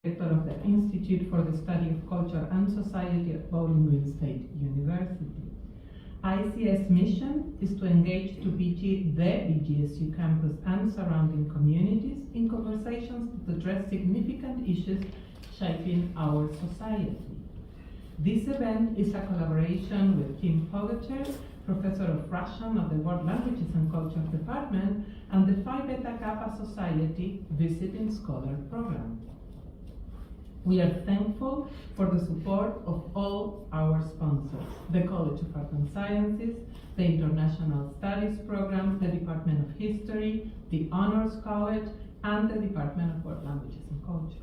Director of the Institute for the Study of Culture and Society at Bowling Green State University. ICS mission is to engage the BGSU campus and surrounding communities in conversations that address significant issues shaping our society. This event is a collaboration with Kim Pogacher, Professor of Russian of the World Languages and Culture Department, and the Phi Beta Kappa Society Visiting Scholar Program. We are thankful for the support of all our sponsors, the College of Arts and Sciences, the International Studies Program, the Department of History, the Honors College, and the Department of World Languages and Culture.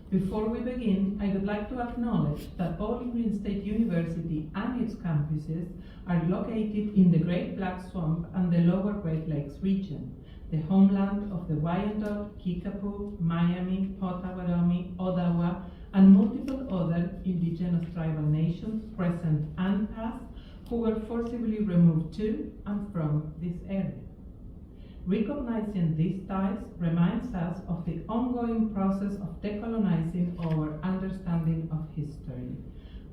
Before we begin, I would like to acknowledge that Bowling Green State University and its campuses are located in the Great Black Swamp and the Lower Great Lakes region, the homeland of the Wyandot, Kickapoo, Miami, Potawatomi, Ottawa, and multiple other indigenous tribal nations, present and past, who were forcibly removed to and from this area. Recognizing these ties reminds us of the ongoing process of decolonizing our understanding of history.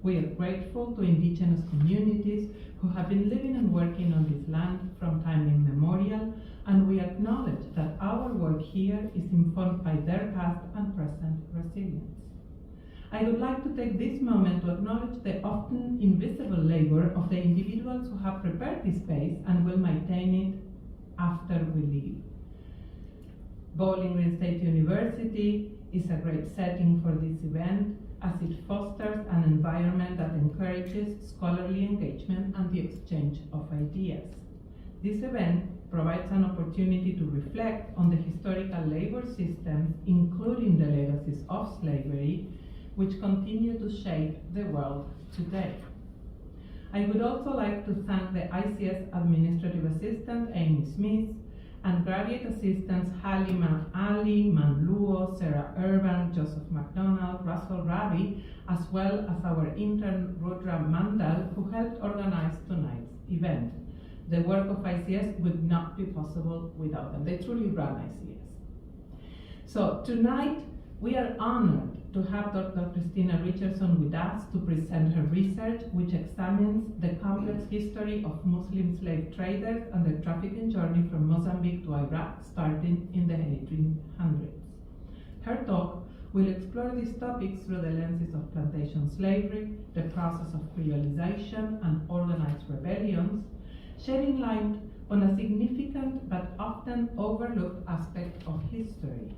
We are grateful to indigenous communities who have been living and working on this land from time immemorial, and we acknowledge that our work here is informed by their past and present resilience. I would like to take this moment to acknowledge the often invisible labor of the individuals who have prepared this space and will maintain it after we leave. Bowling Green State University is a great setting for this event, as it fosters an environment that encourages scholarly engagement and the exchange of ideas. This event provides an opportunity to reflect on the historical labor systems, including the legacies of slavery, which continue to shape the world today. I would also like to thank the ICS Administrative Assistant, Amy Smith, and Graduate Assistants Halima Ali, Manluo, Sarah Urban, Joseph McDonald, Russell Ravi, as well as our intern Rudra Mandal, who helped organize tonight's event. The work of ICS would not be possible without them. They truly run ICS. So tonight, we are honored to have Dr. Kristina Richardson with us to present her research, which examines the complex history of Muslim slave traders and their trafficking journey from Mozambique to Iraq, starting in the 1800s. Her talk will explore these topics through the lenses of plantation slavery, the process of creolization, and organized rebellions, shedding light on a significant but often overlooked aspect of history.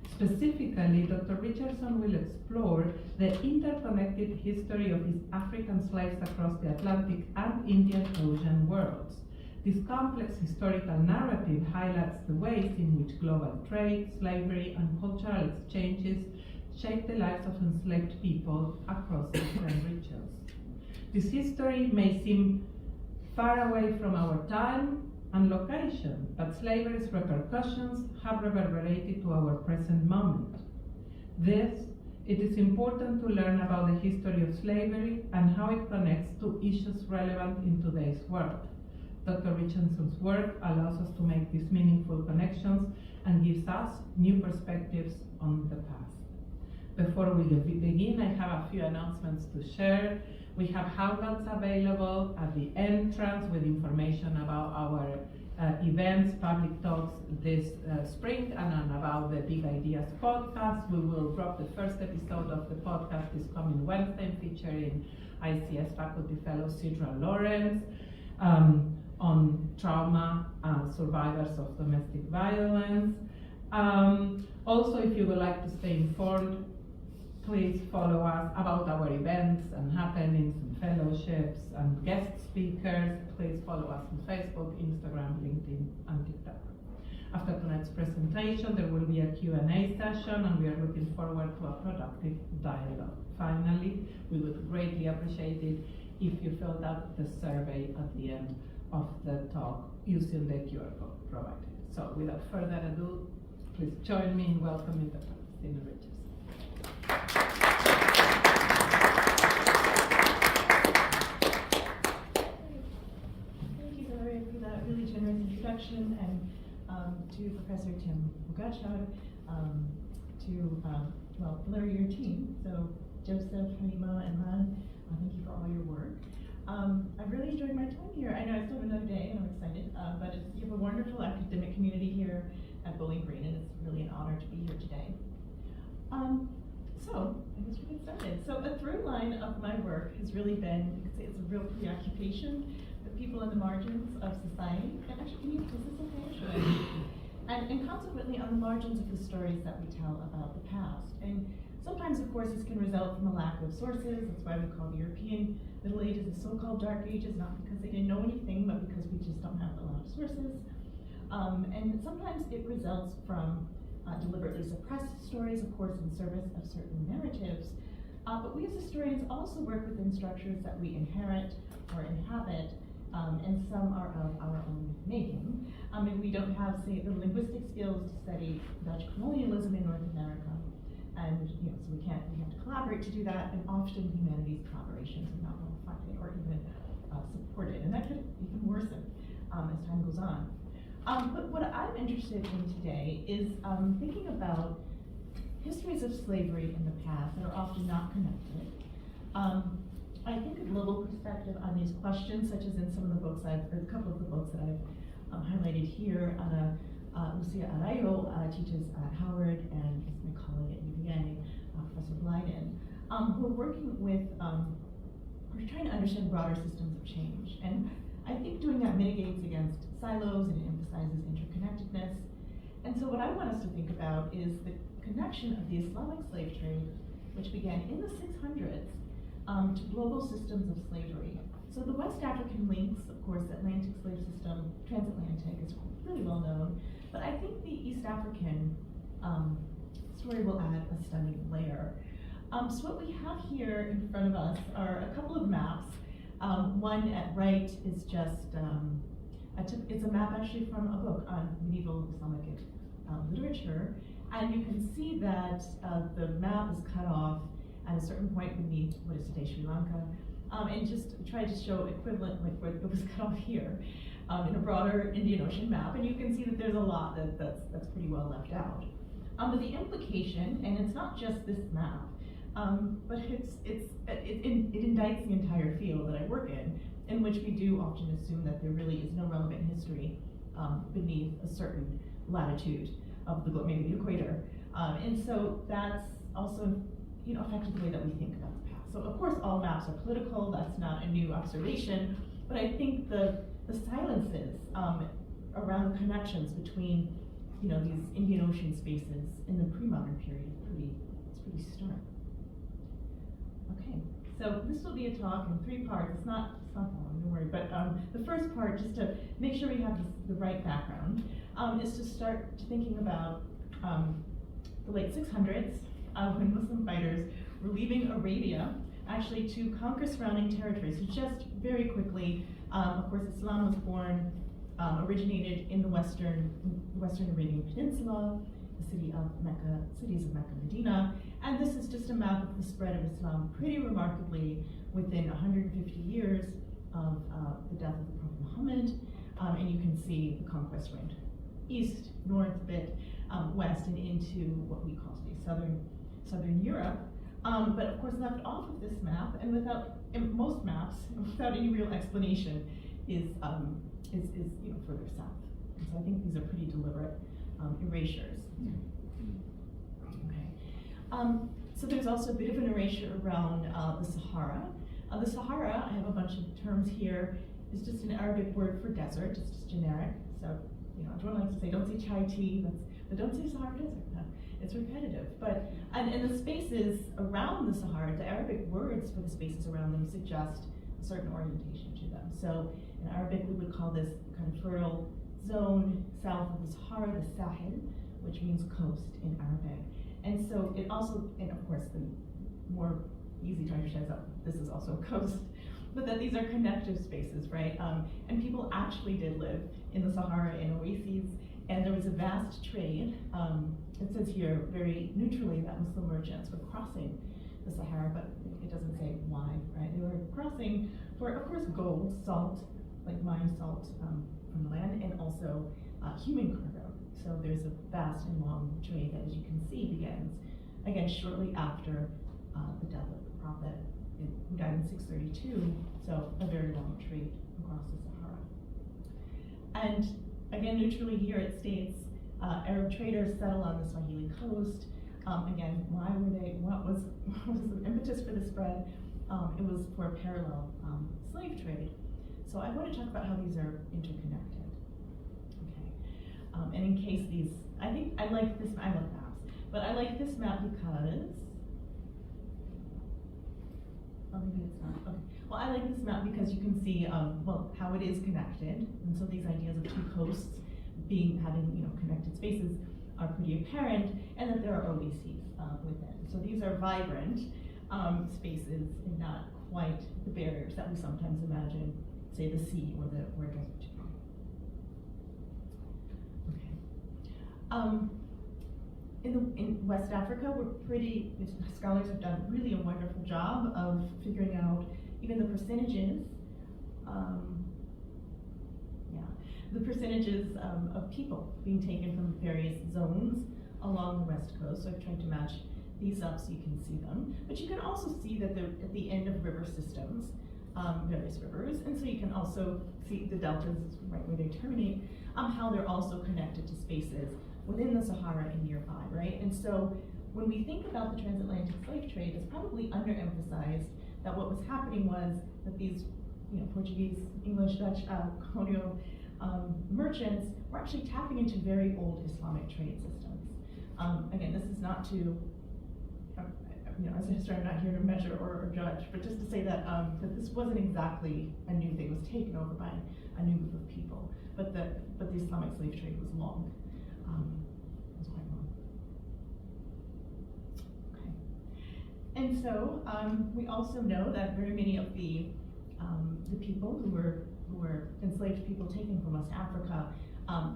Specifically, Dr. Richardson will explore the interconnected history of East African slaves across the Atlantic and Indian Ocean worlds. This complex historical narrative highlights the ways in which global trade, slavery, and cultural exchanges shape the lives of enslaved people across different regions. This history may seem far away from our time and location, but slavery's repercussions have reverberated to our present moment. It is important to learn about the history of slavery and how it connects to issues relevant in today's world. Dr. Richardson's work allows us to make these meaningful connections and gives us new perspectives on the past. Before we begin, I have a few announcements to share. We have handouts available at the entrance with information about our events, public talks this spring, and about the Big Ideas podcast. We will drop the first episode of the podcast this coming Wednesday, featuring ICS faculty fellow Sidra Lawrence on trauma survivors of domestic violence. Also, if you would like to stay informed, please follow us about our events and happenings and fellowships and guest speakers. Please follow us on Facebook, Instagram, LinkedIn, and TikTok. After tonight's presentation, there will be a Q&A session, and we are looking forward to a productive dialogue. Finally, we would greatly appreciate it if you filled out the survey at the end of the talk using the QR code provided. So without further ado, please join me in welcoming Dr. Kristina Richardson. Thank you, Valeria, for that really generous introduction, and to Professor Tim Pugachar, to well, Larry, your team. So Joseph, Halima, and Ran, thank you for all your work. I've really enjoyed my time here. I know I still have another day, and I'm excited, but you have a wonderful academic community here at Bowling Green, and it's really an honor to be here today. So, I guess we get started. So a through line of my work has really been, you could say it's a real preoccupation with people on the margins of society. And actually, is this okay? Or should I? And consequently on the margins of the stories that we tell about the past. And sometimes, of course, this can result from a lack of sources. That's why we call the European Middle Ages the so-called Dark Ages, not because they didn't know anything, but because we just don't have a lot of sources. And sometimes it results from deliberately suppressed stories, of course, in service of certain narratives. But we as historians also work within structures that we inherit or inhabit, and some are of our own making. And we don't have, say, the linguistic skills to study Dutch colonialism in North America. And so we have to collaborate to do that, and often humanities collaborations are not well funded or even supported, and that could even worsen as time goes on. But what I'm interested in today is thinking about histories of slavery in the past that are often not connected. I think a global perspective on these questions, such as in some of the books or a couple of the books that I've highlighted here. Lucia Arroyo teaches at Howard, and is my colleague at UVA, Professor Blyden, who are working with, we're trying to understand broader systems of change. And I think doing that mitigates against silos and it emphasizes interconnectedness. And so what I want us to think about is the connection of the Islamic slave trade, which began in the 600s, to global systems of slavery. So the West African links, of course, the Atlantic slave system, transatlantic, is really well known. But I think the East African story will add a stunning layer. So what we have here in front of us are a couple of maps. One at right is just, it's a map actually from a book on medieval Islamic literature. And you can see that the map is cut off at a certain point beneath what is today Sri Lanka. And just try to show equivalent, like where it was cut off here, in a broader Indian Ocean map. And you can see that there's a lot that's pretty well left out. But the implication, and it's not just this map, but it indicts the entire field that I work in which we do often assume that there really is no relevant history beneath a certain latitude of the globe, maybe the equator. And so that's also affected the way that we think about the past. So of course all maps are political, that's not a new observation, but I think the silences around the connections between these Indian Ocean spaces in the pre-modern period is pretty stark. Okay, so this will be a talk in 3 parts. It's not long, don't worry, but the first part, just to make sure we have the right background, is to start thinking about the late 600s, when Muslim fighters were leaving Arabia, actually to conquer surrounding territories. So just very quickly, of course, Islam was born, originated in the Western Arabian Peninsula, the cities of Mecca and Medina, and this is just a map of the spread of Islam pretty remarkably within 150 years of the death of the Prophet Muhammad, and you can see the conquest went east, north, a bit, west, and into what we call today Southern Europe, but of course left off of this map, and most maps, without any real explanation, is further south. And so I think these are pretty deliberate erasures. Okay. So there's also a bit of an erasure around the Sahara. The Sahara, I have a bunch of terms here, is just an Arabic word for desert. It's just generic. So everyone likes to say, don't say chai tea, but don't say Sahara Desert. No, it's repetitive. But and the spaces around the Sahara, the Arabic words for the spaces around them suggest a certain orientation to them. So in Arabic, we would call this kind of fertile zone south of the Sahara, the Sahel, which means coast in Arabic. And so it also, and of course, the more easy to understand is that this is also a coast, but that these are connective spaces, right? And people actually did live in the Sahara in oases, and there was a vast trade. It says here very neutrally that Muslim merchants were crossing the Sahara, but it doesn't say why, right? They were crossing for, of course, gold, salt, like mined salt from the land, and also human cargo. So there's a vast and long trade that, as you can see, begins again, shortly after the death of the Prophet, who died in 632, so a very long trade across the Sahara. And again, neutrally here it states, Arab traders settled on the Swahili coast. Again, why were they, what was the impetus for the spread? It was for a parallel slave trade. So I want to talk about how these are interconnected. Okay, and in case these, I like this, I love maps, but I like this map because, oh, maybe it's not, okay. Well, I like this map because you can see, well, how it is connected, and so these ideas of two coasts having, connected spaces are pretty apparent, and that there are oases within. So these are vibrant spaces and not quite the barriers that we sometimes imagine, say the sea or the desert to be. Okay. In West Africa, scholars have done really a wonderful job of figuring out even the percentages, of people being taken from various zones along the West Coast. So I've tried to match these up so you can see them. But you can also see that they're at the end of river systems, various rivers, and so you can also see the deltas right where they terminate, how they're also connected to spaces within the Sahara and nearby, right? And so when we think about the transatlantic slave trade, it's probably underemphasized that what was happening was that these Portuguese, English, Dutch colonial merchants were actually tapping into very old Islamic trade systems. Again, this is not to, as a historian, I'm not here to measure or judge, but just to say that that this wasn't exactly a new thing. It was taken over by a new group of people, but the Islamic slave trade was long. It was quite long. Okay, and so we also know that very many of the people who were enslaved people taken from West Africa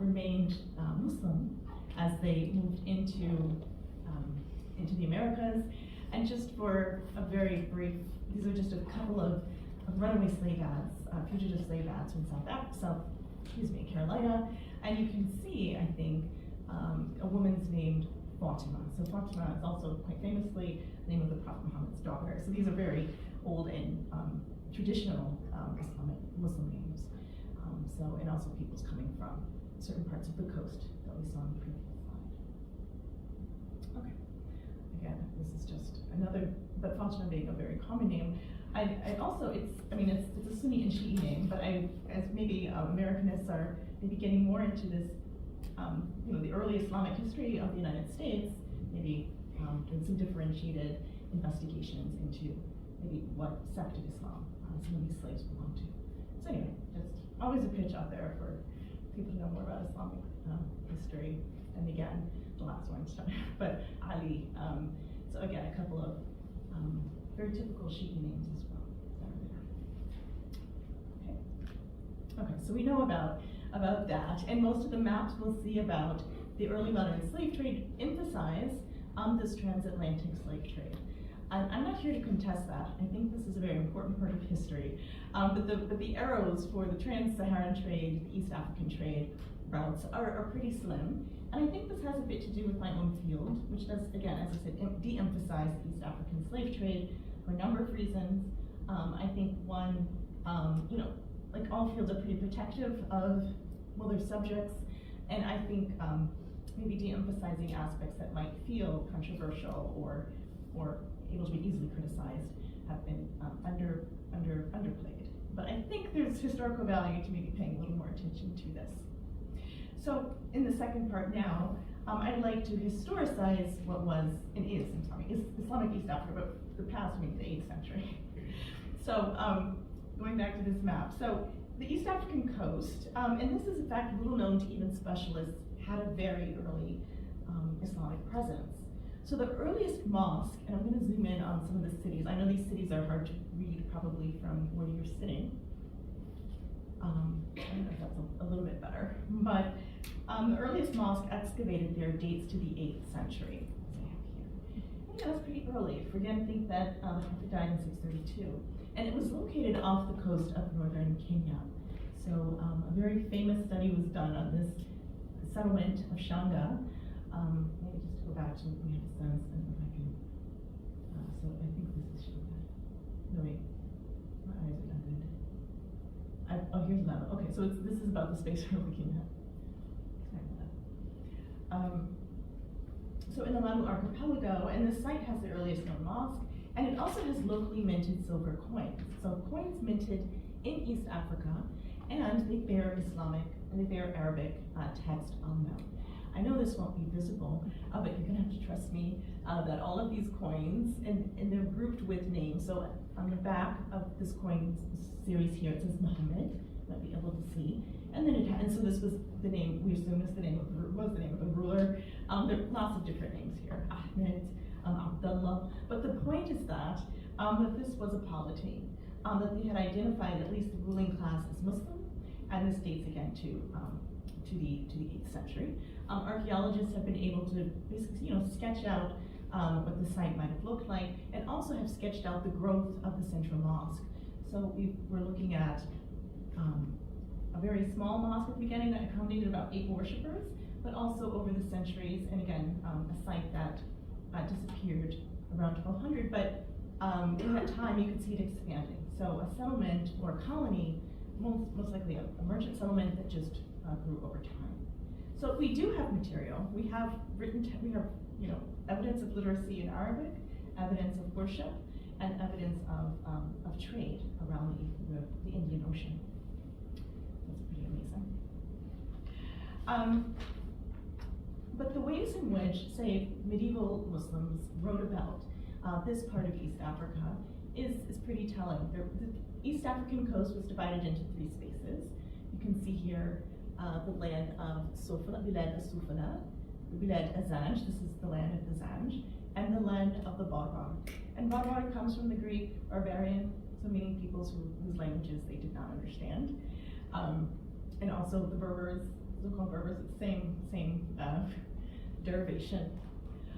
remained Muslim as they moved into the Americas. And just for a very brief, these are just a couple of runaway slave ads, fugitive slave ads from Carolina. And you can see, I think, a woman's named Fatima. So Fatima is also quite famously the name of the Prophet Muhammad's daughter. So these are very old and traditional Islamic Muslim names. And also peoples coming from certain parts of the coast that we saw in the previous slide. Okay. Again, this is just another, but Fatima being a very common name. It's a Sunni and Shi'i name, but as maybe Americanists are maybe getting more into this, the early Islamic history of the United States, maybe doing some differentiated investigations into maybe what sect of Islam some of these slaves belong to. So anyway, just always a pitch out there for people to know more about Islamic history. And again, the last one, but Ali. So again, a couple of very typical Shi'i names as well that are there. Okay, so we know about that, and most of the maps we'll see about the early modern slave trade emphasize this transatlantic slave trade. I'm not here to contest that. I think this is a very important part of history. But the arrows for the trans-Saharan trade, the East African trade routes are pretty slim. And I think this has a bit to do with my own field, which does, again, as I said, de-emphasize the East African slave trade for a number of reasons. I think one, like all fields are pretty protective of, their subjects. And I think maybe de-emphasizing aspects that might feel controversial or able to be easily criticized have been underplayed. But I think there's historical value to maybe paying a little more attention to this. So in the second part now, I'd like to historicize what was and is, Islamic East Africa, but the past, the 8th century. So going back to this map. So the East African coast, and this is in fact little known to even specialists, had a very early Islamic presence. So the earliest mosque, and I'm going to zoom in on some of the cities. I know these cities are hard to read probably from where you're sitting. I don't know if that's a little bit better. But the earliest mosque excavated there dates to the 8th century, as I have here. Yeah, that's pretty early. If we're going to think that the Prophet died in 632. And it was located off the coast of northern Kenya. So a very famous study was done on this settlement of Shanga. Maybe just go back to we have a sense, and if I can so this is about the space we're looking at. So in the Lamu Archipelago, and the site has the earliest known mosque, and it also has locally minted silver coins. So coins minted in East Africa, and they bear Arabic text on them. I know this won't be visible, but you're gonna have to trust me that all of these coins, and they're grouped with names. So on the back of this coin series here, it says Muhammad, you might be able to see. And then and so this was the name, we assume is the name of the ruler. There are lots of different names here, Ahmed, Abdullah. But the point is that this was a polity, that they had identified at least the ruling class as Muslim, and this dates again to the 8th century. Archaeologists have been able to basically, sketch out what the site might have looked like, and also have sketched out the growth of the central mosque. So we're looking at a very small mosque at the beginning that accommodated about 8 worshippers, but also over the centuries, and again, a site that disappeared around 1200, but in that time you could see it expanding. So a settlement or a colony, most likely a merchant settlement that just grew over time. So we do have material. We have evidence of literacy in Arabic, evidence of worship, and evidence of trade around the Indian Ocean. That's pretty amazing. But the ways in which, say, medieval Muslims wrote about this part of East Africa is pretty telling. The East African coast was divided into 3 spaces. You can see here the land of Sofala, Bilad al-Sufala, the Bilad Azanj, this is the land of the Zanj, and the land of the Barbar. And Barbar comes from the Greek barbarian, so meaning peoples whose languages they did not understand. And also the Berbers, so-called Berbers, it's the same derivation.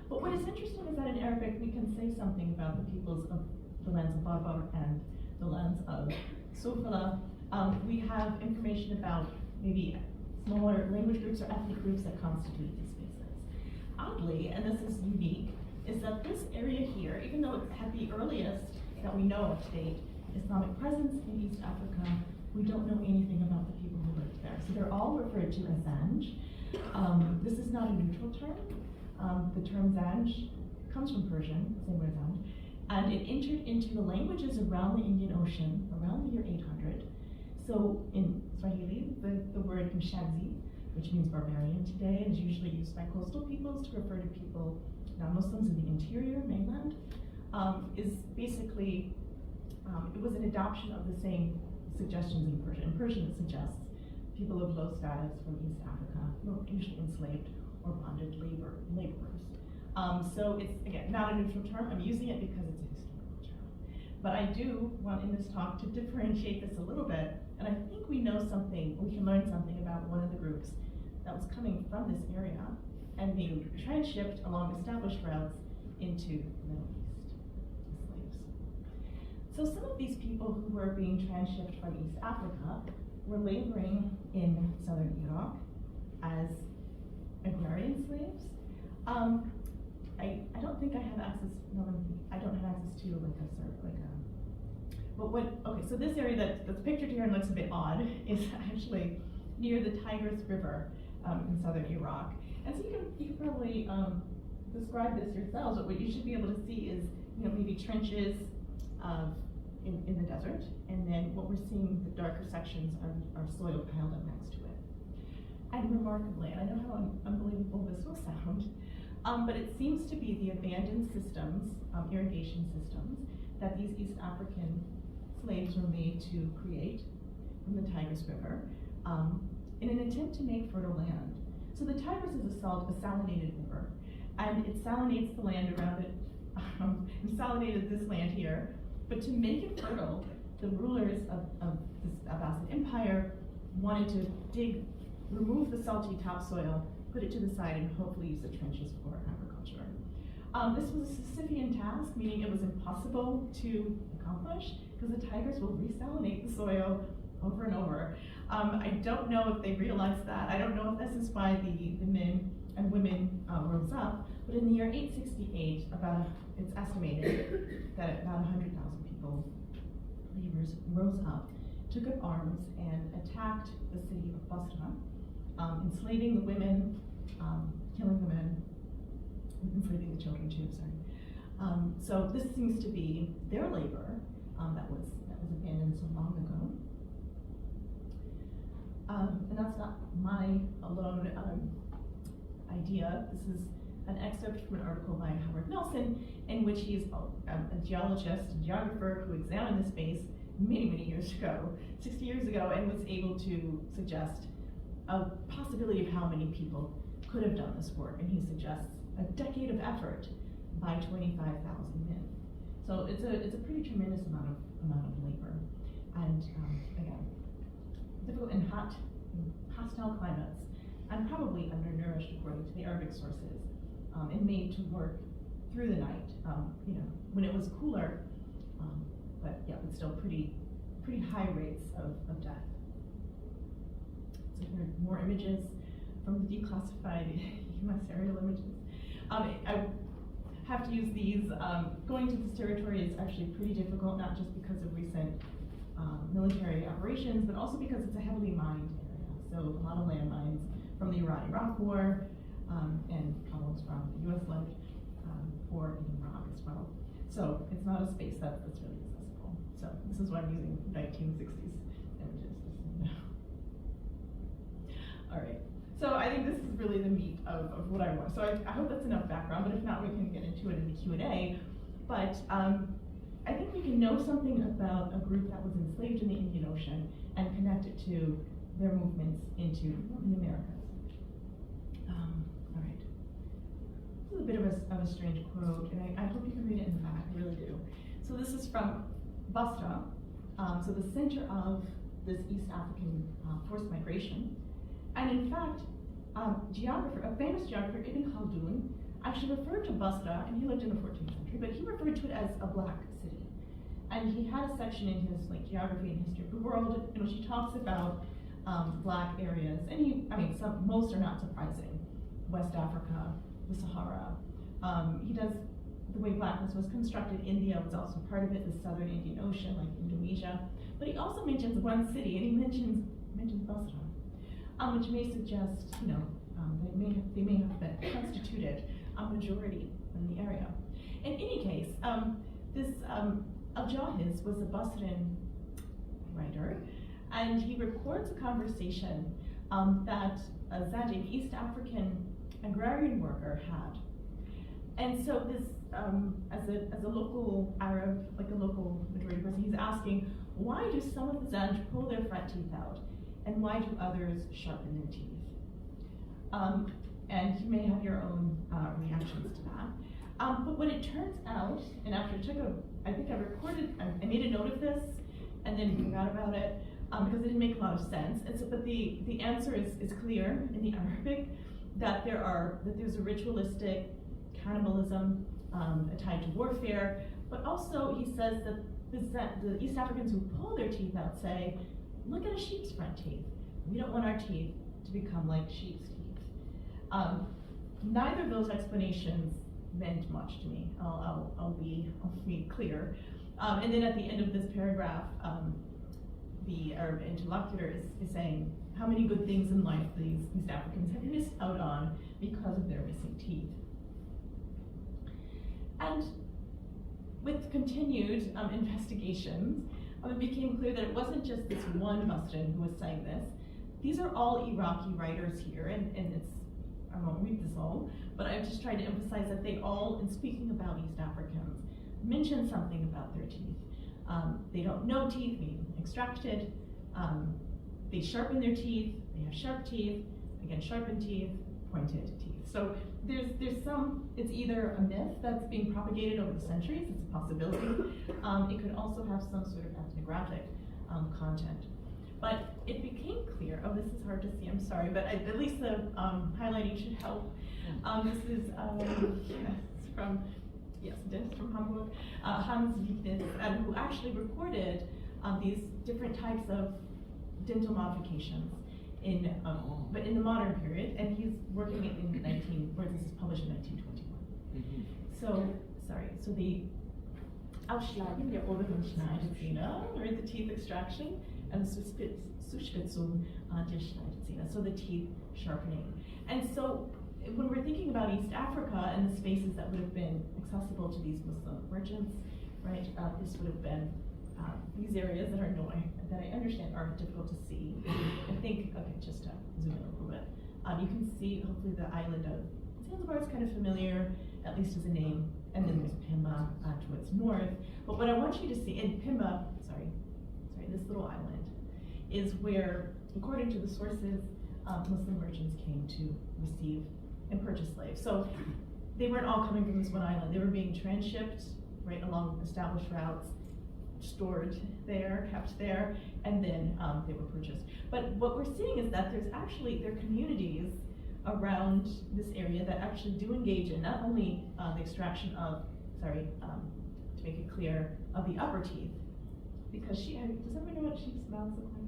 But what is interesting is that in Arabic we can say something about the peoples of the lands of Barbar and the lands of Sofala. We have information about maybe smaller language groups or ethnic groups that constitute these spaces. Oddly, and this is unique, is that this area here, even though it had the earliest that we know of to date Islamic presence in East Africa, we don't know anything about the people who lived there. So they're all referred to as Zanj. This is not a neutral term. The term Zanj comes from Persian, same word Zanj, and it entered into the languages around the Indian Ocean around the year 800. So in Swahili, the word Mshazi, which means barbarian today, and is usually used by coastal peoples to refer to people, non-Muslims in the interior, mainland, is basically, it was an adoption of the same suggestions in Persian. In Persian, it suggests people of low status from East Africa, usually enslaved or bonded laborers. So it's, again, not a neutral term. I'm using it because it's a historical term. But I do want in this talk to differentiate this a little bit, and I think we know something, we can learn something about one of the groups that was coming from this area and being transshipped along established routes into the Middle East as slaves. So some of these people who were being transshipped from East Africa were laboring in southern Iraq as agrarian slaves. I don't think I have access. No, I don't have access to okay. So this area that's pictured here and looks a bit odd is actually near the Tigris River in southern Iraq. And so you can probably describe this yourselves. But what you should be able to see is maybe trenches in the desert, and then what we're seeing, the darker sections are soil piled up next to it. And remarkably, and I know how unbelievable this will sound, but it seems to be the abandoned systems, irrigation systems, that these East African slaves were made to create from the Tigris River in an attempt to make fertile land. So the Tigris is a salinated river, and it salinates the land around it. It salinated this land here, but to make it fertile, the rulers of this Abbasid Empire wanted to remove the salty topsoil, put it to the side, and hopefully use the trenches for agriculture. This was a Sisyphean task, meaning it was impossible to accomplish because the Tigris will resalinate the soil over and over. I don't know if they realized that. I don't know if this is why the men and women rose up, but in the year 868, it's estimated that about 100,000 people, laborers, rose up took up arms and attacked the city of Basra, enslaving the women, killing the men, enslaving the children too, sorry. So this seems to be their labor that was abandoned so long ago. And that's not my alone idea. This is an excerpt from an article by Howard Nelson, in which he's a geologist and geographer who examined the space many years ago, 60 years ago, and was able to suggest a possibility of how many people could have done this work. And he suggests a decade of effort by 25,000 men. So it's a pretty tremendous amount of labor, and again, difficult in hostile climates, and probably undernourished according to the Arabic sources, and made to work through the night. When it was cooler, but yeah, but still pretty high rates of death. So here are more images from the declassified U.S. aerial images. I have to use these. Going to this territory is actually pretty difficult, not just because of recent military operations, but also because it's a heavily mined area. So a lot of landmines from the Iran-Iraq War, and problems from the U.S.-led war in Iraq as well. So it's not a space that's really accessible. So this is why I'm using 1960s images. All right. So I think this is really the meat of what I want. So I hope that's enough background, but if not, we can get into it in the Q&A. But I think we can know something about a group that was enslaved in the Indian Ocean and connect it to their movements into the Americas. All right. This is a bit of a strange quote, and I hope you can read it in the back. I really do. So this is from Basra, so the center of this East African forced migration. And in fact, a famous geographer, Ibn Khaldun, actually referred to Basra, and he lived in the 14th century, but he referred to it as a black city. And he had a section in his geography and history of the world in which he talks about black areas, and most are not surprising. West Africa, the Sahara. He does the way blackness was constructed. India was also part of it, the southern Indian Ocean, like Indonesia. But he also mentions one city, and he mentions Basra, which may suggest, they may have been constituted a majority in the area. In any case, this Al-Jahiz was a Basran writer, and he records a conversation that Zadi, an East African agrarian worker, had. And so this, as a local Arab, like a local majority person, he's asking, why do some of the Zanj pull their front teeth out, and why do others sharpen their teeth? And you may have your own reactions to that. But what it turns out, and after I think I made a note of this, and then forgot about it, because it didn't make a lot of sense. And so, but the answer is clear in the Arabic, that there's a ritualistic cannibalism tied to warfare, but also he says that the East Africans who pull their teeth out say, look at a sheep's front teeth. We don't want our teeth to become like sheep's teeth. Neither of those explanations meant much to me. I'll be clear. And then at the end of this paragraph, the Arab interlocutor is saying how many good things in life these East Africans have missed out on because of their missing teeth. And with continued investigations, it became clear that it wasn't just this one Basran who was saying this. These are all Iraqi writers here, and I won't read this all, but I've just tried to emphasize that they all, in speaking about East Africans, mention something about their teeth. They don't know teeth being extracted. They sharpen their teeth. They have sharp teeth. Again, sharpened teeth, pointed teeth. So there's some. It's either a myth that's being propagated over the centuries. It's a possibility. It could also have some sort of ethnographic content. But it became clear. Oh, this is hard to see. I'm sorry, but at least the highlighting should help. This is from Hamburg, Hans Wittnitz, who actually recorded these different types of dental modifications but in the modern period, and he's working where this is published in 1921. Mm-hmm. So the Ausschlagen der oberen Schneidezähne, or the teeth extraction, and the Zuspitzung der Schneidezähne, so the teeth sharpening. And so when we're thinking about East Africa and the spaces that would have been accessible to these Muslim merchants, right, this would have been these areas that I understand are difficult to see. I think, okay, just to zoom in a little bit, you can see hopefully the island of Zanzibar is kind of familiar, at least as a name, and then there's Pemba to its north. But what I want you to see, in Pemba, sorry, this little island, is where, according to the sources, Muslim merchants came to receive and purchase slaves. So they weren't all coming from this one island. They were being transshipped right along established routes, stored there, kept there, and then they were purchased. But what we're seeing is that there are communities around this area that actually do engage in not only the extraction of, to make it clear, of the upper teeth, because does everyone know what sheep's mouths look like?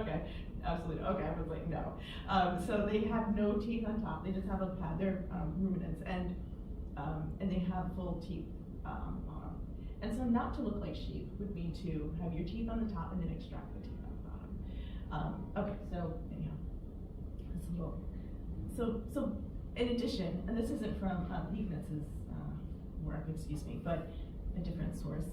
Okay, absolutely. Okay, I was like, no. So they have no teeth on top. They just have a pad. They're ruminants, and they have full teeth on them. And so not to look like sheep would mean to have your teeth on the top and then extract the teeth on the bottom. Okay, so anyhow, that's a little. So in addition, and this isn't from Liegnitz' work, excuse me, but a different source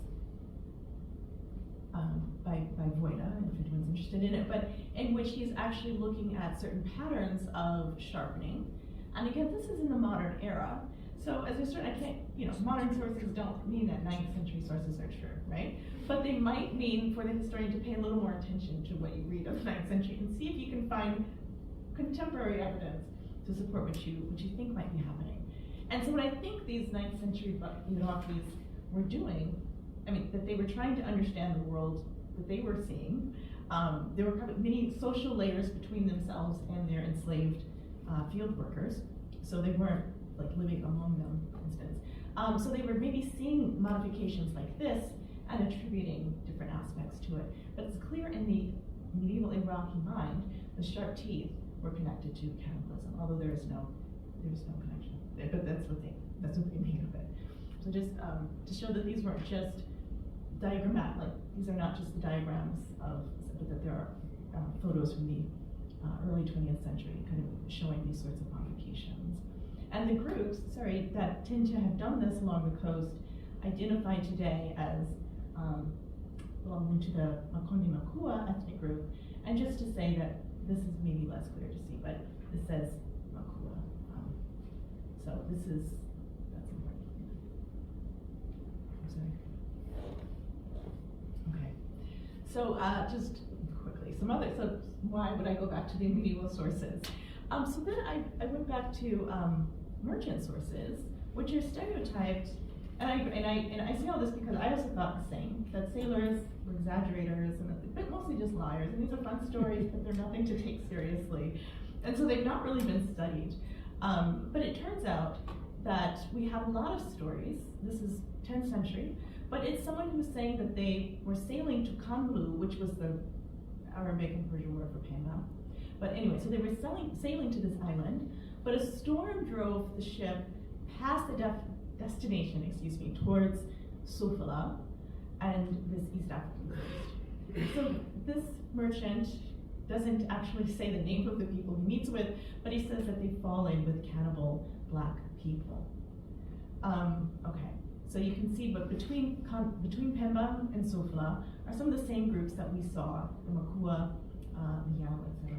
by Voida, if anyone's interested in it, but in which he's actually looking at certain patterns of sharpening. And again, this is in the modern era. So as I can't, modern sources don't mean that 9th century sources are true, right? But they might mean for the historian to pay a little more attention to what you read of the 9th century and see if you can find contemporary evidence to support what you think might be happening. And so what I think these 9th century Iraqis were doing, that they were trying to understand the world that they were seeing. There were probably many social layers between themselves and their enslaved field workers. So they weren't like living among them, for instance. So they were maybe seeing modifications like this and attributing different aspects to it. But it's clear in the medieval Iraqi mind, the sharp teeth were connected to cannibalism, although there is no connection. But that's what they made of it. So just to show that these weren't just these are not just the diagrams but that there are photos from the early 20th century kind of showing these sorts of modifications. And the groups, that tend to have done this along the coast, identified today as belonging to the Makonde Makua ethnic group. And just to say that this is maybe less clear to see, but it says Makua. So that's important. I'm sorry. Okay. So just quickly, so why would I go back to the medieval sources? So then I went back to merchant sources, which are stereotyped, and I say all this because I also thought the same, that sailors were exaggerators, but mostly just liars, and these are fun stories, but they're nothing to take seriously. And so they've not really been studied. But it turns out that we have a lot of stories, this is 10th century, but it's someone who's saying that they were sailing to Kamlu, which was the Arabic and Persian word for Pemba. But anyway, so they were sailing to this island, but a storm drove the ship past the destination, towards Sofala and this East African coast. So this merchant doesn't actually say the name of the people he meets with, but he says that they've fallen with cannibal black people. Okay, so you can see, but between Pemba and Sofala are some of the same groups that we saw, the Makua, the Yao, etc.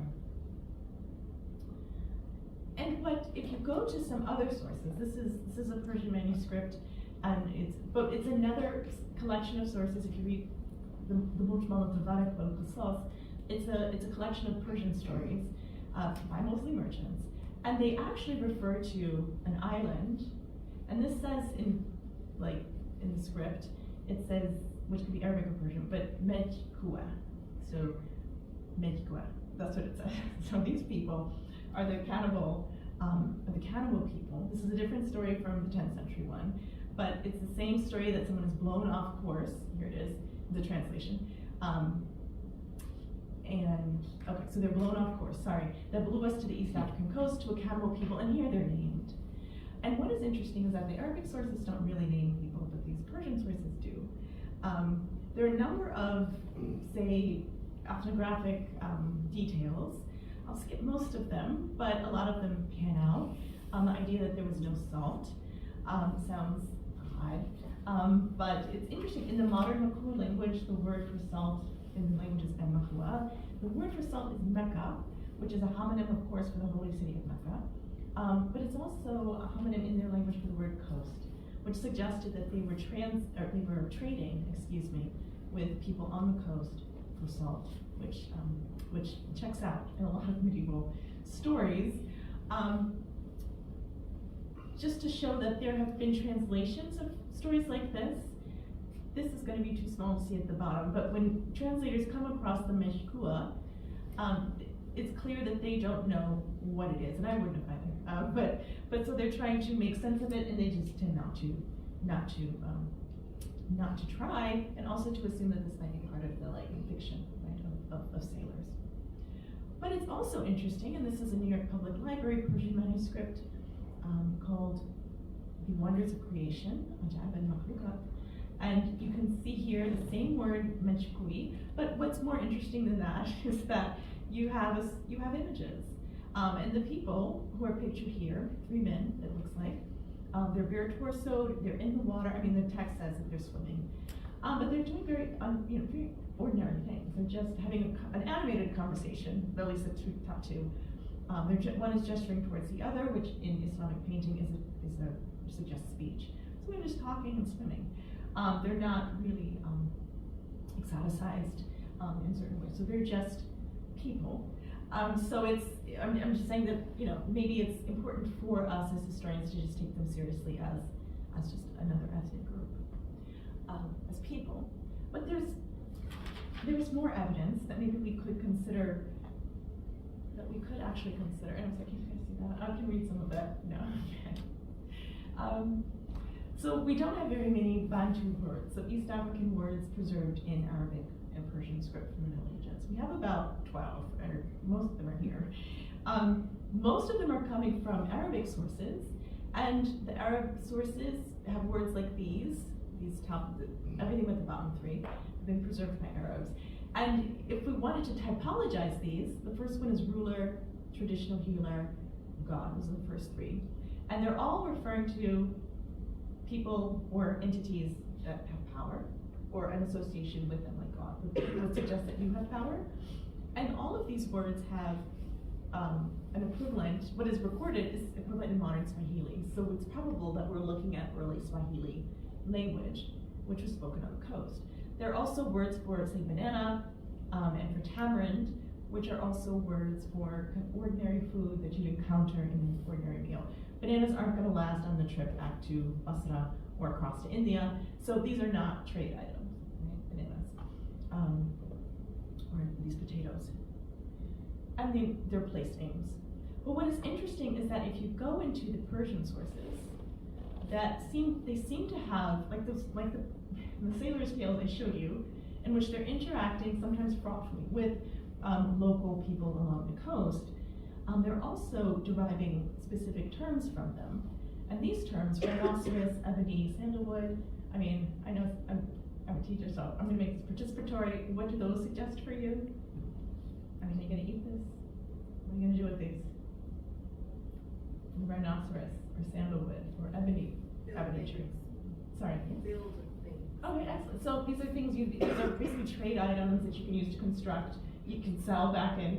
But if you go to some other sources, this is a Persian manuscript, and it's another collection of sources. If you read the Mujmal al-Tawarik wal-Qisas, it's a collection of Persian stories by mostly merchants, and they actually refer to an island, and this says in the script, it says, which could be Arabic or Persian, but Mejkua. So Mejkua, that's what it says. So these people are the cannibal people. This is a different story from the 10th century one, but it's the same story that someone is blown off course. Here it is, the translation. Okay, so they're blown off course, that blew us to the East African coast to a cannibal people, and here they're named. And what is interesting is that the Arabic sources don't really name people, but these Persian sources do. There are a number of, say, ethnographic details. I'll skip most of them, but a lot of them pan out. The idea that there was no salt sounds odd, but it's interesting. In the modern Makua language, the word for salt in the language is Mahua. The word for salt is Mecca, which is a homonym, of course, for the holy city of Mecca. But it's also a homonym in their language for the word coast, which suggested that they were trading, with people on the coast for salt, which checks out in a lot of medieval stories. Just to show that there have been translations of stories like this. This is going to be too small to see at the bottom, but when translators come across the Meshkua, it's clear that they don't know what it is, and I wouldn't have either. But so they're trying to make sense of it, and they just tend not to try, and also to assume that this might be part of the fiction, right, of sailors. But it's also interesting, and this is a New York Public Library Persian manuscript called The Wonders of Creation, Ajab and Makhlukat. And you can see here the same word, Meshkui, but what's more interesting than that is that you have images. And the people who are pictured here, 3 men, it looks like, they're bare torsoed, they're in the water. I mean, the text says that they're swimming. But they're doing very ordinary things. They're just having an animated conversation, at least the top 2. One is gesturing towards the other, which in Islamic painting suggests speech. So they're just talking and swimming. They're not really exoticized in certain ways. So they're just people. So I'm just saying that maybe it's important for us as historians to just take them seriously as just another ethnic group, as people. But there's more evidence that maybe we could consider. Actually consider. And I'm sorry, can you guys see that? I can read some of that. No. Okay. So we don't have very many Bantu words, so East African words preserved in Arabic and Persian script from the Middle Ages. We have about 12, or most of them are here. Most of them are coming from Arabic sources, and the Arab sources have words like these everything with the bottom 3 have been preserved by Arabs. And if we wanted to typologize these, the first one is ruler, traditional healer, God. Those are the first 3. And they're all referring to people or entities that have power, or an association with them, like God, would suggest that you have power. And all of these words have an equivalent. What is recorded is equivalent in modern Swahili. So it's probable that we're looking at early Swahili language, which was spoken on the coast. There are also words for, say, banana and for tamarind, which are also words for kind of ordinary food that you'd encounter in an ordinary meal. Bananas aren't going to last on the trip back to Basra or across to India, so these are not trade items, right? Bananas, or these potatoes. And they're place names. But what is interesting is that if you go into the Persian sources, they seem to have, like the sailor's tales I showed you, in which they're interacting, sometimes fraudfully, with local people along the coast. They're also deriving specific terms from them. And these terms, rhinoceros, ebony, sandalwood, I mean, I know I'm a teacher, so I'm going to make this participatory. What do those suggest for you? I mean, are you going to eat this? What are you going to do with these? Rhinoceros, or sandalwood, or ebony trees. Sorry. Build things. Okay, excellent. So these are things these are basically trade items that you can use to construct. You can sell back in,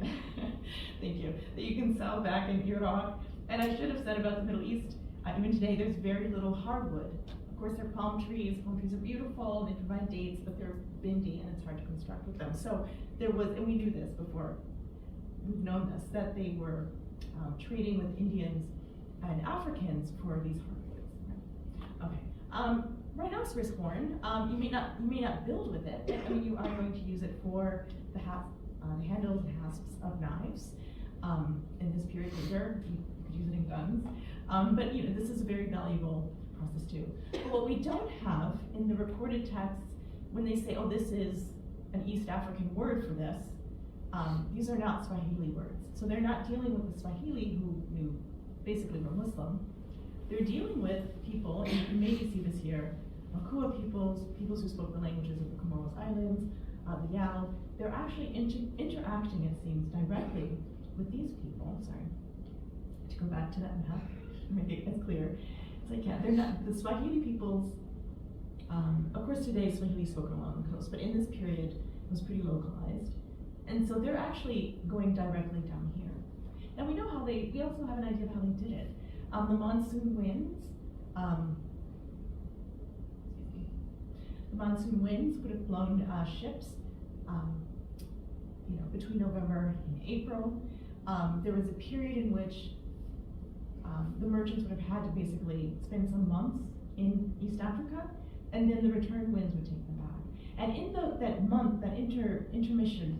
thank you, that you can sell back in Iraq. And I should have said about the Middle East, even today, there's very little hardwood. Of course, they're palm trees. Palm trees are beautiful, they provide dates, but they're bindi and it's hard to construct with them. So there was, and we knew this before, we've known this, that they were trading with Indians and Africans for these hardwoods. Okay. Rhinoceros horn, you may not build with it. I mean, you are going to use it for the handles and hasps of knives. In this period later, you could use it in guns. But this is a very valuable process too. But what we don't have in the recorded texts, when they say, oh, this is an East African word for this, these are not Swahili words. So they're not dealing with the Swahili who basically were Muslim. They're dealing with people, and you maybe see this here, Makua peoples who spoke the languages of the Comoros Islands, the Yao. They're actually interacting, it seems, directly with these people. Sorry, to go back to that map, make it as clear as I can. They're not, the Swahili peoples, of course today Swahili is spoken along the coast, but in this period it was pretty localized. And so they're actually going directly down here. And we know how we also have an idea of how they did it. The monsoon winds, the monsoon winds would have blown ships, between November and April. There was a period in which the merchants would have had to basically spend some months in East Africa, and then the return winds would take them back. And in that month, that intermission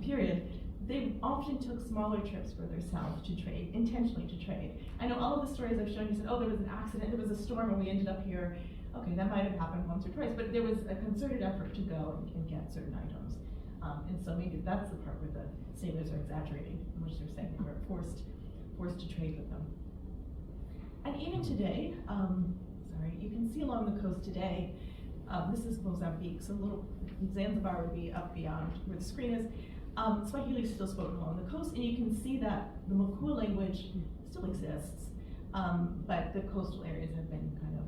period, they often took smaller trips further south to trade, intentionally to trade. I know all of the stories I've shown you said, oh, there was an accident, there was a storm and we ended up here. Okay, that might have happened once or twice, but there was a concerted effort to go and get certain items. And so maybe that's the part where the sailors are exaggerating, in which they're saying they were forced to trade with them. And even today, you can see along the coast today, this is Mozambique, so little Zanzibar would be up beyond where the screen is. Swahili is still spoken along the coast, and you can see that the Makua language still exists, but the coastal areas have been kind of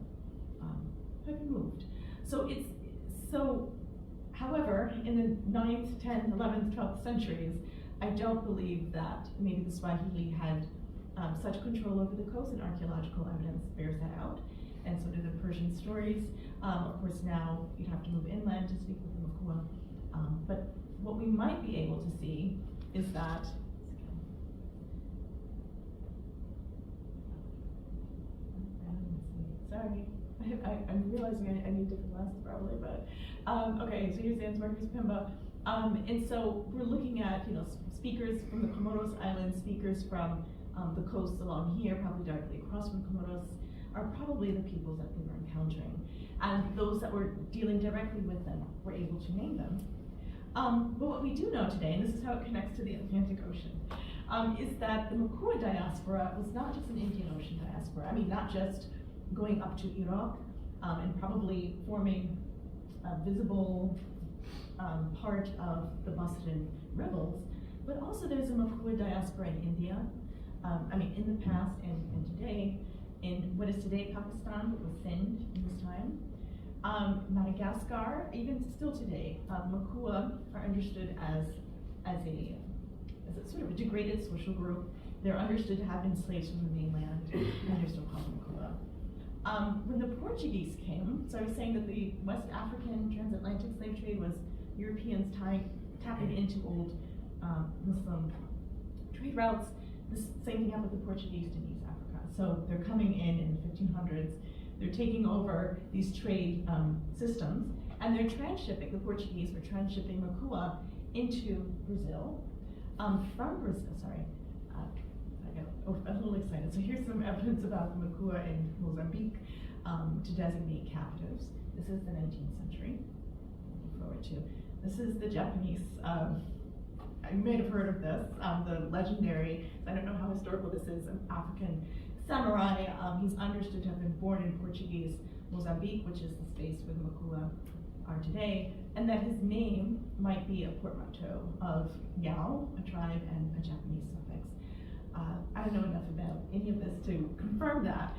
have been moved. However, in the 9th, 10th, 11th, 12th centuries, I don't believe that maybe the Swahili had such control over the coast, and archaeological evidence bears that out, and so do the Persian stories. Of course, now you'd have to move inland to speak with the Makua, but what we might be able to see is that sorry, I'm realizing I need different glasses probably, but okay, so here's Zanzibar, here's Pemba. And so we're looking at, speakers from the Comoros Islands, speakers from the coast along here, probably directly across from Comoros, are probably the peoples that we were encountering. And those that were dealing directly with them were able to name them. But what we do know today, and this is how it connects to the Atlantic Ocean, is that the Makua diaspora was not just an Indian Ocean diaspora. I mean, not just going up to Iraq and probably forming a visible part of the Boston rebels, but also there's a Makua diaspora in India. In the past and today, in what is today Pakistan, but was Sindh in this time. Madagascar, even still today, Makua are understood as a sort of a degraded social group. They're understood to have been slaves from the mainland, and they're still called Makua. When the Portuguese came, so I was saying that the West African transatlantic slave trade was Europeans tapping into old Muslim trade routes. The same thing happened with the Portuguese in East Africa. So they're coming in the 1500s. They're taking over these trade systems, and they're transshipping, the Portuguese were transshipping Makua into Brazil. From Brazil, I got a little excited. So here's some evidence about the Makua in Mozambique to designate captives. This is the 19th century. Looking forward to. This is the Japanese, you may have heard of this, the legendary, I don't know how historical this is, an African samurai. He's understood to have been born in Portuguese Mozambique, which is the space where the Makua are today, and that his name might be a portmanteau of Yao, a tribe, and a Japanese suffix. I don't know enough about any of this to confirm that,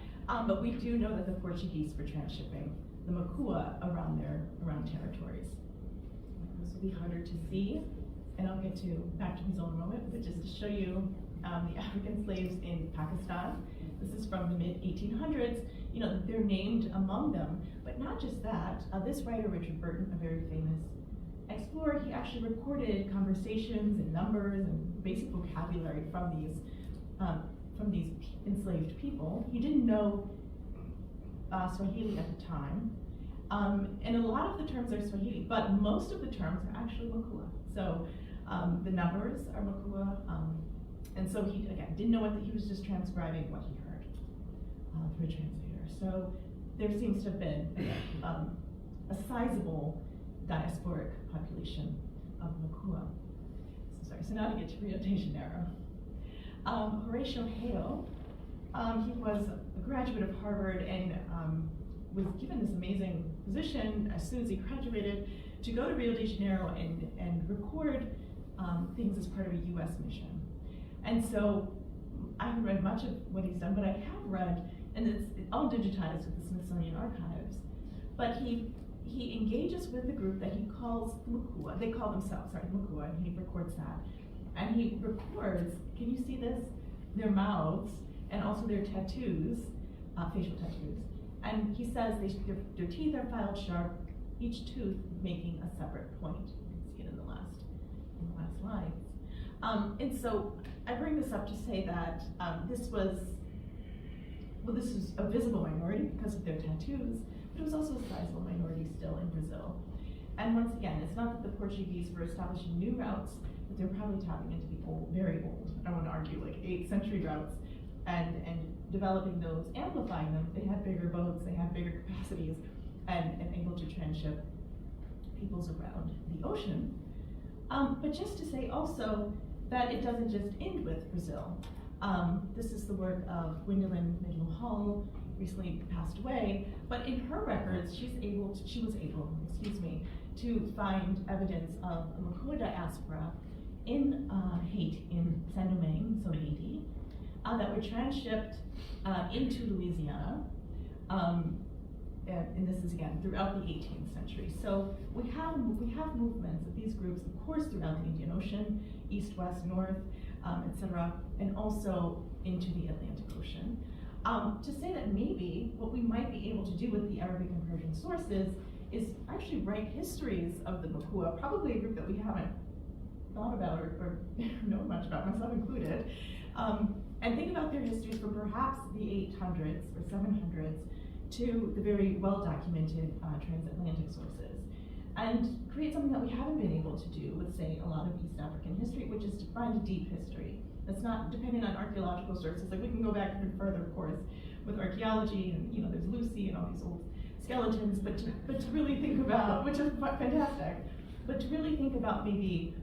but we do know that the Portuguese were transshipping the Makua around territories. This will be harder to see, and I'll get back to these in a moment, but just to show you the African slaves in Pakistan. This is from the mid-1800s. They're named among them, but not just that. This writer, Richard Burton, a very famous explorer, he actually recorded conversations and numbers and basic vocabulary from these enslaved people. He didn't know Swahili at the time, and a lot of the terms are Swahili, but most of the terms are actually Makua. So the numbers are Makua, and so he, again, didn't know he was just transcribing what he heard through a translator. So there seems to have been a sizable diasporic population of Makua. So now to get to Rio de Janeiro. Horatio Hale, he was a graduate of Harvard and was given this amazing position as soon as he graduated to go to Rio de Janeiro and record things as part of a US mission. And so I haven't read much of what he's done, but I have read, and it's all digitized with the Smithsonian Archives, but he engages with the group that he calls Makua. They call themselves, Makua, and he records that. And he records, can you see this? Their mouths, and also their tattoos, facial tattoos. And he says their teeth are filed sharp, each tooth making a separate point. You can see it in the last slides. And so I bring this up to say that this is a visible minority because of their tattoos, but it was also a sizable minority still in Brazil. And once again, it's not that the Portuguese were establishing new routes, but they're probably tapping into the old, very old, I want to argue like 8th century routes, and developing those, amplifying them. They had bigger boats, they had bigger capacities, and able to tranship peoples around the ocean. But just to say also that it doesn't just end with Brazil. This is the work of Gwendolyn Midlow Hall, recently passed away, but in her records, she was able to find evidence of a Makua diaspora in Haiti, in Saint-Domingue, so Haiti, that were transshipped into Louisiana, and this is again throughout the 18th century. So we have movements of these groups, of course, throughout the Indian Ocean, east, west, north, etc., and also into the Atlantic Ocean. To say that maybe what we might be able to do with the Arabic and Persian sources is actually write histories of the Makua, probably a group that we haven't thought about or know much about, myself included, and think about their histories from perhaps the 800s or 700s to the very well-documented transatlantic sources, and create something that we haven't been able to do with, say, a lot of East African history, which is to find a deep history that's not dependent on archaeological sources. Like, we can go back even further, of course, with archaeology, and there's Lucy and all these old skeletons, but to really think about, which is fantastic, but to really think about maybe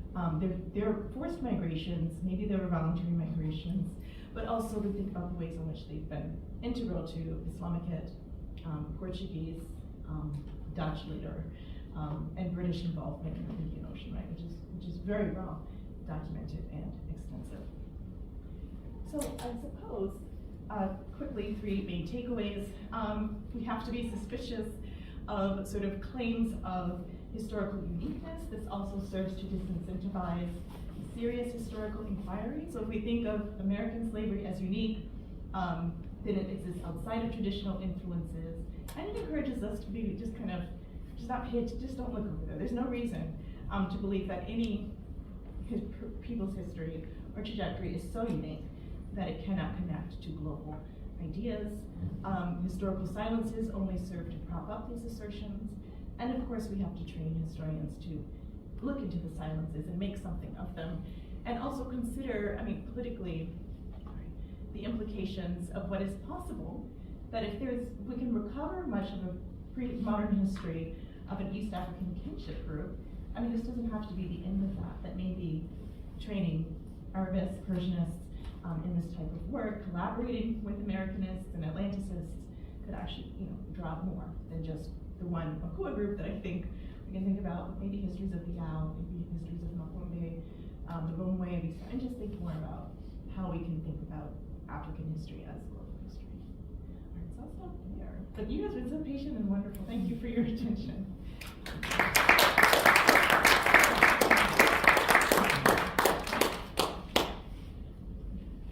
their forced migrations, maybe there were voluntary migrations, but also to think about the ways in which they've been integral to Islamicate, Portuguese, Dutch later, and British involvement in the Indian Ocean, right, which is very well documented and extensive. So I suppose, quickly, 3 main takeaways. We have to be suspicious of sort of claims of historical uniqueness. This also serves to disincentivize serious historical inquiry. So if we think of American slavery as unique, then it exists outside of traditional influences, and it encourages us to be just don't look over there. There's no reason to believe that any people's history or trajectory is so unique that it cannot connect to global ideas. Historical silences only serve to prop up these assertions, and of course we have to train historians to look into the silences and make something of them, and also consider, politically, the implications of what is possible, that if we can recover much of a pre-modern history of an East African kinship group, this doesn't have to be the end of that maybe training Arabists, Persianists in this type of work, collaborating with Americanists and Atlanticists could actually, draw more than just the one Makua group that I think we can think about, maybe histories of the Yao, maybe histories of Makumbe, the Romwe of East, and just think more about how we can think about African history as global history. All right, so I'll stop there. But you guys have been so patient and wonderful. Thank you for your attention.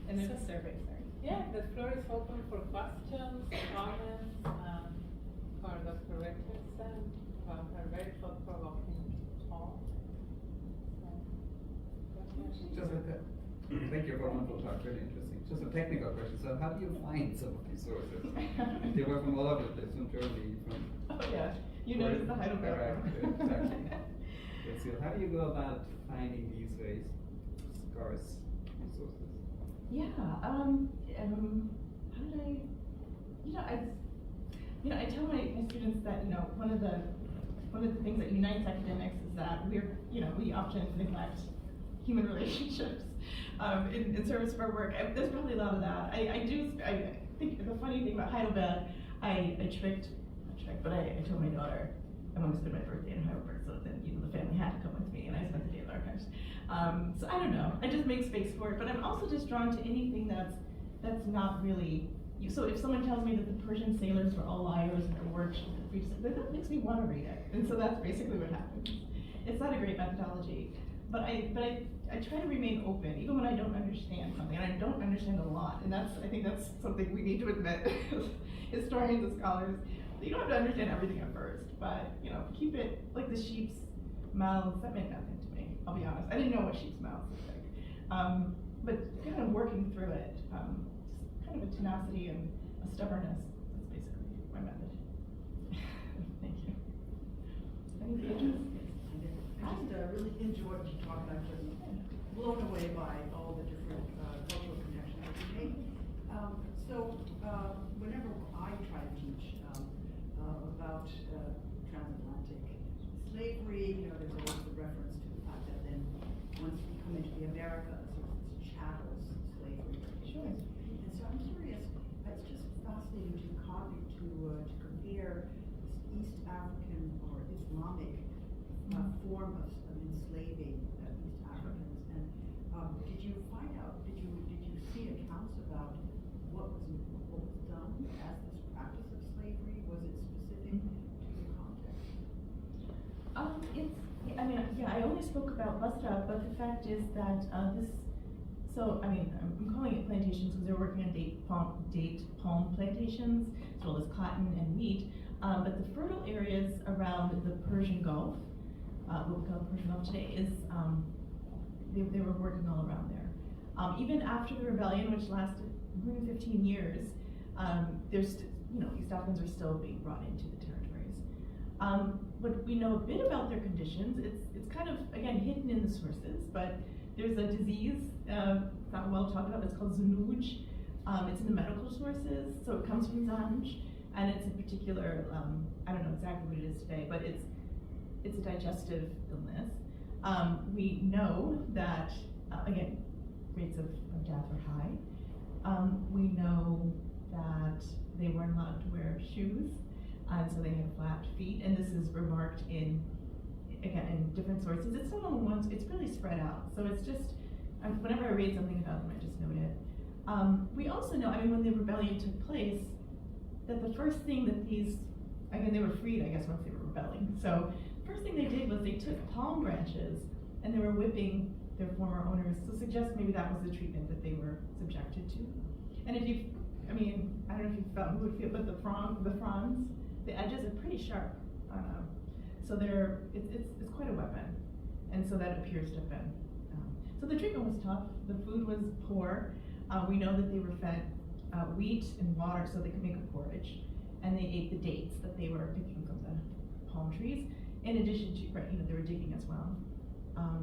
And there's a survey, sorry. Yeah, the floor is open for questions, comments, for Dr. Richardson, for her very thought-provoking talk. Thank you for a wonderful talk, really interesting. Just a technical question. So how do you find some of these sources? They were from all over the place, from Germany, from... Oh yeah, you noticed the Heidelberg. Exactly. So how do you go about finding these very scarce resources? Yeah, how did I tell my students that, one of the things that unites academics is that we often neglect human relationships in service of our work. There's probably a lot of that. I think the funny thing about Heidelberg, I tricked trick. But I told my daughter I want to spend my birthday in Heidelberg, so then the family had to come with me, and I spent the day in the archives. So I don't know. I just make space for it, but I'm also just drawn to anything that's not really. So if someone tells me that the Persian sailors were all liars and their work should be that makes me want to read it, and so that's basically what happens. It's not a great methodology, but I try to remain open, even when I don't understand something, and I don't understand a lot, and I think that's something we need to admit, historians and scholars. You don't have to understand everything at first, but keep it like the sheep's mouths. That meant nothing to me. I'll be honest. I didn't know what sheep's mouths look like, but kind of working through it. Kind of a tenacity and a stubbornness. That's basically my method. Thank you. Any pages? I just really enjoyed you talking. I'm just blown away by all the different cultural connections that you made. Whenever I try to teach about transatlantic slavery, there's always the reference to the fact that then once we come into the Americas, it's chattel slavery. Sure. And so I'm curious, it's just fascinating to compare this East African or Islamic form of enslaving East Africans. And did you find out? Did you see accounts about what was done as this practice of slavery? Was it specific to the context? I only spoke about Basra, but the fact is that I'm calling it plantations because they're working on date palm plantations, as well as cotton and wheat. But the fertile areas around the Persian Gulf, what we call the Persian Gulf today, is they were working all around there. Even after the rebellion, which lasted 15 years, East Africans are still being brought into the territories. But we know a bit about their conditions. It's kind of, again, hidden in the sources, but there's a disease, not well talked about, it's called Zunuj. It's in the medical sources, so it comes from Zanj, and it's a particular, I don't know exactly what it is today, but it's a digestive illness. We know that, again, rates of death are high. We know that they weren't allowed to wear shoes, and so they had flat feet, and this is remarked in different sources. It's not only one, it's really spread out. So it's just, whenever I read something about them, I just note it. We also know, when the rebellion took place, that the first thing that they were freed, I guess, once they were rebelling. So the first thing they did was they took palm branches and they were whipping their former owners. So suggest maybe that was the treatment that they were subjected to. And if you, I don't know if you felt who would feel, but the fronds, the edges are pretty sharp. So it's quite a weapon, and so that appears to have been. So the treatment was tough. The food was poor. We know that they were fed wheat and water so they could make a porridge, and they ate the dates that they were picking from the palm trees. In addition to, they were digging as well.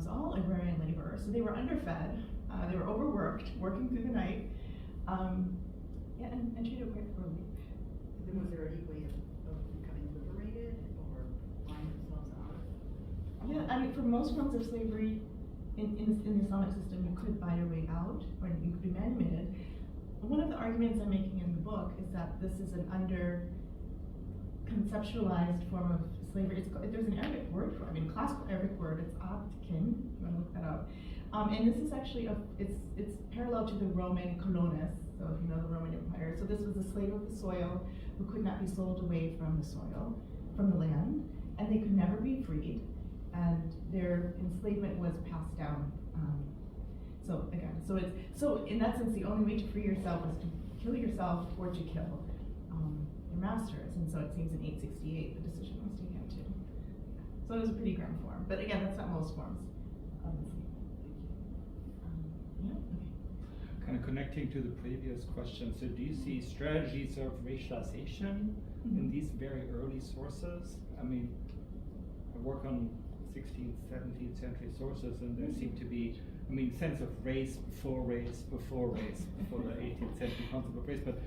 So all agrarian labor. So they were underfed. They were overworked, working through the night. And treated quite poorly. Then was there any way of becoming liberated or finding themselves out? Yeah, for most forms of slavery in the Islamic system, you could buy your way out, or you could be manumitted. One of the arguments I'm making in the book is that this is an under-conceptualized form of slavery. There's an Arabic word for it. Classical Arabic word, it's abtkin, if you want to look that up. And this is actually, it's parallel to the Roman colonus, so if you know the Roman Empire. So this was a slave of the soil who could not be sold away from the soil, from the land, and they could never be freed, and their enslavement was passed down. So in that sense, the only way to free yourself is to kill yourself or to kill your masters, and so it seems in 868 the decision was taken to. So it was a pretty grim form, but again, that's not most forms of enslavement. Kind of connecting to the previous question, so do you see strategies of racialization in these very early sources? I work on 16th, 17th century sources, and there seem to be, sense of race, before the 18th century concept of race, but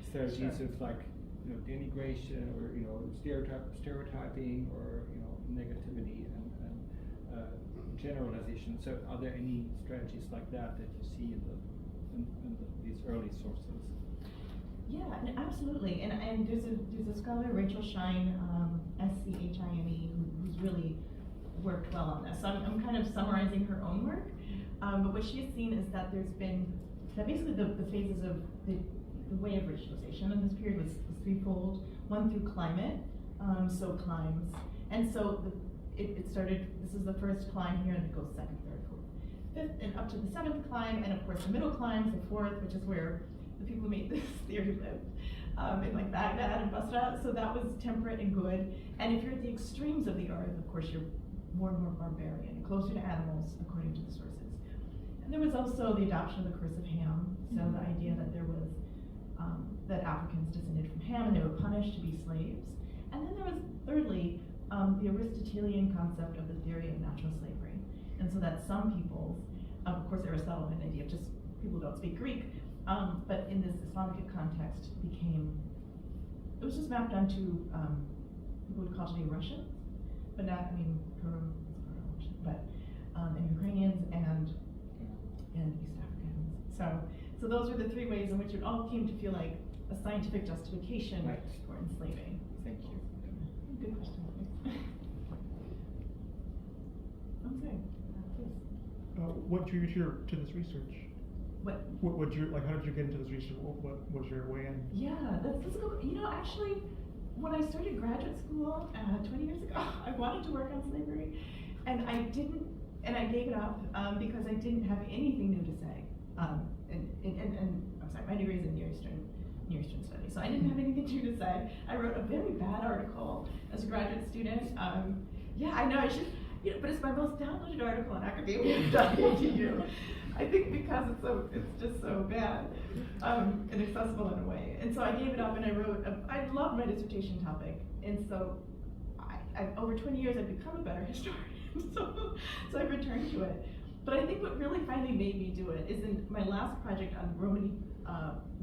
strategies of denigration or stereotyping or negativity and generalization. So are there any strategies like that you see in these early sources? Yeah, absolutely. And there's a scholar, Rachel Shine, Schine, who's really worked well on this. So I'm kind of summarizing her own work. But what she's seen is that there's been, that basically the phases of the way of racialization in this period was threefold. One through climate, so climes. And so it started, this is the first climb here, and it goes second, third, fourth, fifth, and up to the seventh climb, and of course the middle climbs, the fourth, which is where the people who made this theory lived, in like Baghdad and Basra. So that was temperate and good. And if you're at the extremes of the earth, of course you're more and more barbarian, closer to animals, according to the sources. And there was also the adoption of the curse of Ham, so the idea that there was, that Africans descended from Ham and they were punished to be slaves. And then there was, thirdly, the Aristotelian concept of the theory of natural slavery. And so that some peoples, of course Aristotle had an idea of just people who don't speak Greek, but in this Islamic context it was just mapped onto people would call today Russians, but not, Karen, but and Ukrainians and East Africans. So those were the three ways in which it all came to feel like a scientific justification for enslaving. Thank you. Good question. I'm sorry. Please. What drew you to this research? What? How did you get into this research? What was your way in? Yeah, that's a good. Actually, when I started graduate school 20 years ago, I wanted to work on slavery, and I didn't, and I gave it up because I didn't have anything new to say. And I'm sorry, my degree is in Near Eastern Studies, so I didn't have anything new to say. I wrote a very bad article as a graduate student. Yeah, I know I should, but it's my most downloaded article on academia.edu. I think because it's just so bad, inaccessible in a way. And so I gave it up and I wrote, I loved my dissertation topic. And so I over 20 years I've become a better historian. so I've returned to it. But I think what really finally made me do it is in my last project on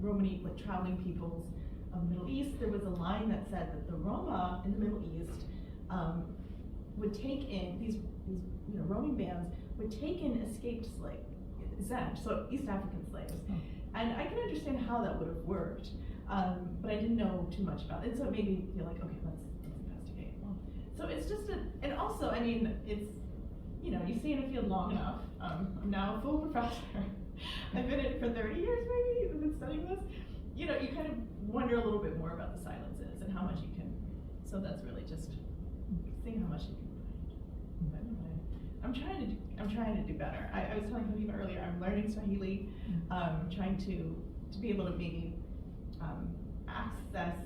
Romani, like traveling peoples of the Middle East, there was a line that said that the Roma in the Middle East would take in, these roaming bands would take in escaped slaves. So East African slaves. And I can understand how that would have worked, but I didn't know too much about it. And so it made me feel like, okay, let's investigate. So it's just and also, it's, you stay in a field long enough. I'm now a full professor. I've been in it for 30 years maybe, I've been studying this. You kind of wonder a little bit more about the silences and how much you can, so that's really just seeing how much you can find. I'm trying to do better. I was telling Habiba earlier, I'm learning Swahili, trying to be able to maybe access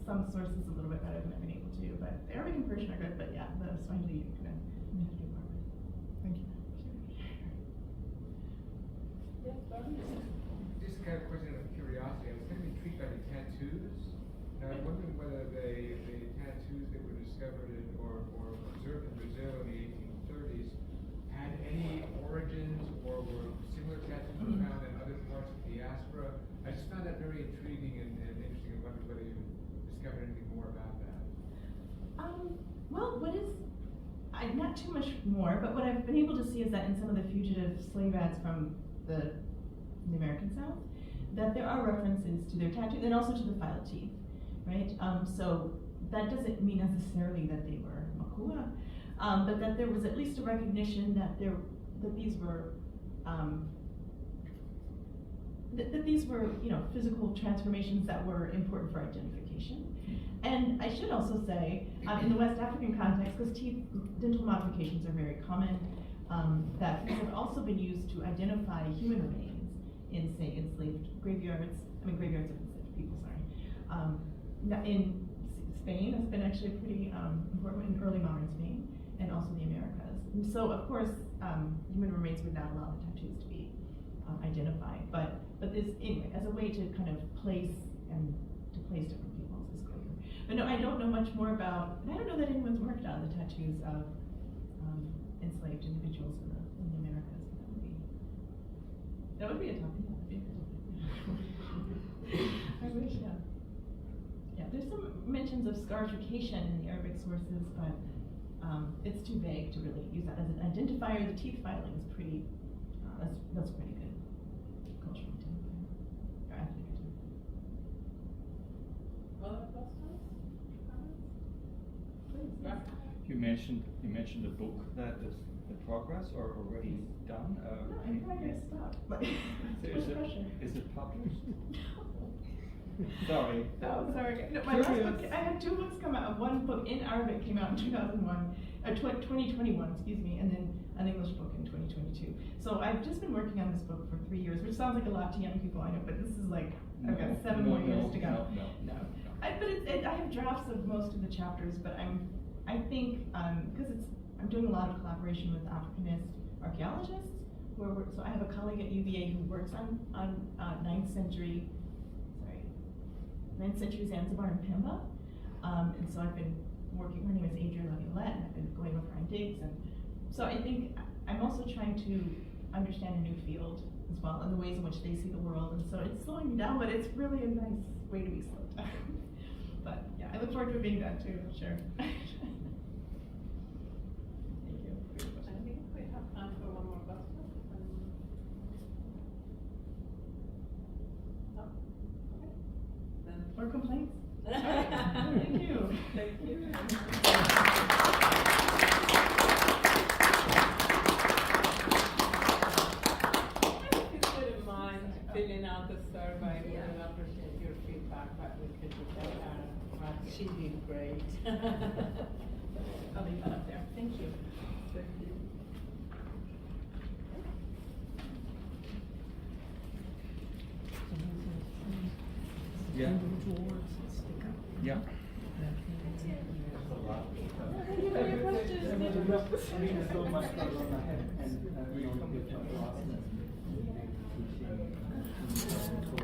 some sources a little bit better than I've been able to. But the Arabic and Persian are good, but yeah, the Swahili you kind of have to do more with. Thank you. Yes, Barney? Just kind of a question of curiosity. I was kind of intrigued by the tattoos. And I was wondering whether the tattoos that were discovered or observed in Brazil in the 1830s had any origins or were similar tattoos found in other parts of the diaspora. I just found that very intriguing and interesting, and wondered whether you discovered anything more about that. Well, not too much more, but what I've been able to see is that in some of the fugitive slave ads from the American South, that there are references to their tattoos and also to the filed teeth, right? So that doesn't mean necessarily that they were makua, but that there was at least a recognition that these were physical transformations that were important for identification. And I should also say, in the West African context, because dental modifications are very common, that these have also been used to identify human remains in, say, enslaved graveyards of enslaved people, in Spain, has been actually pretty important in early modern Spain, and also the Americas. And so, of course, human remains would not allow the tattoos to be identified, but this, anyway, as a way to kind of place different peoples is clear. But no, I don't know much more about, and I don't know that anyone's worked on the tattoos of enslaved individuals in the Americas. That would be a topic. I wish, yeah. Yeah, there's some mentions of scarification in the Arabic sources, but it's too vague to really use that as an identifier. The teeth filing is pretty, that's pretty good cultural identifier. You mentioned the book that is the progress or already done. No, I'm probably gonna stop, but So no pressure. is it published? Sorry. No, sorry. No, my last Curious. book, I had 2 books come out. One book in Arabic came out in 2021, excuse me, and then an English book in 2022. So I've just been working on this book for 3 years, which sounds like a lot to young people, I know, but this is like, I've got 7 more years to go. No. But I have drafts of most of the chapters, but I think, because I'm doing a lot of collaboration with Africanist archaeologists, so I have a colleague at UVA who works on 9th century Zanzibar and Pemba. And so I've been working, her name is Adrienne Laviolette, and I've been going over on digs. And so I think I'm also trying to understand a new field as well, and the ways in which they see the world. And so it's slowing me down, but it's really a nice way to be slowed down. But yeah, I look forward to it being done too, I'm sure. Thank you. I think we have time for one more question. No? Okay. Then. Or complaints? All right. Thank you. Thank you. If you wouldn't mind filling out the survey, we would appreciate your feedback, but we could tell her, right, she did great. I'll leave that up there. Thank you. Thank you. Yeah. Yeah. Thank you for your questions. Thank you so much for going ahead and,